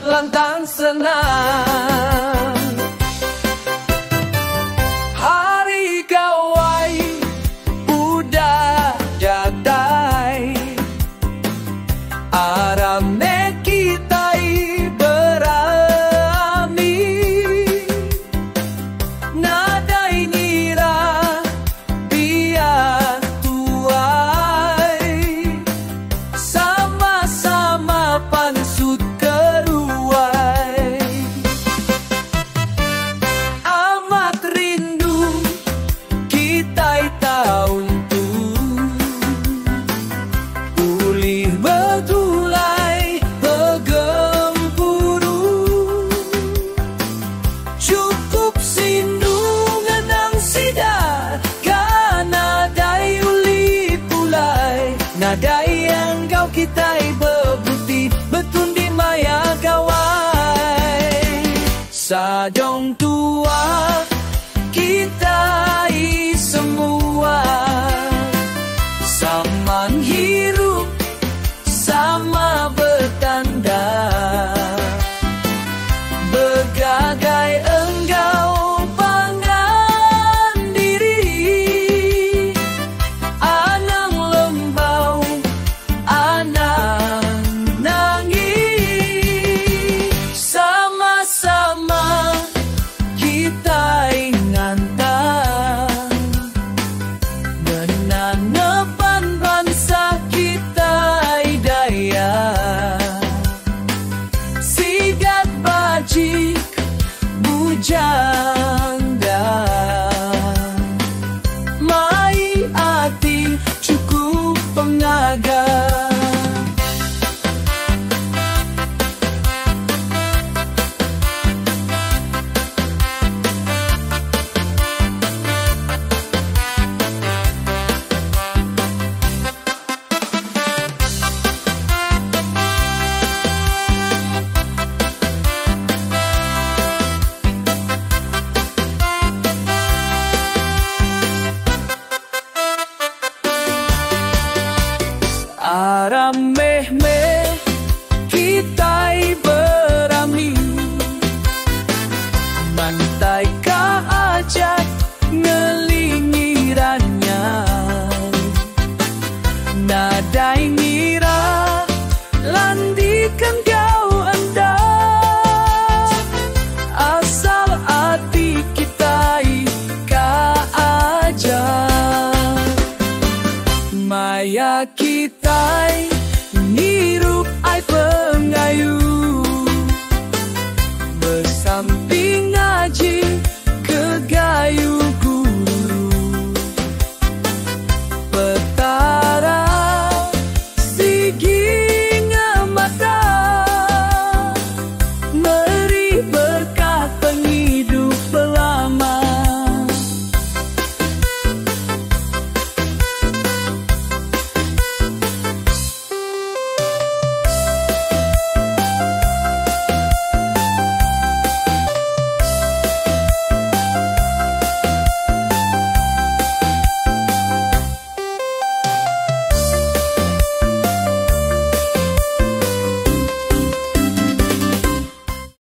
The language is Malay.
lantang senang. Hari kawai udah datai, arame kita berani, nadai nira biar tuai, sama-sama pansut keruai. Amat rindu kita tahun tu, pulih betulai begempuru, cukup sindungan ang sidar, karena nadai uli pulai, nadai yang kau kitai berbukti betun di maya kawai. Sajong tua kita semua, saman hirup sama bertanda, bergagai enggau pangan diri, anang lembau anang nangis, sama-sama kita ingatan menanapan bangsa kita daya, sigat baji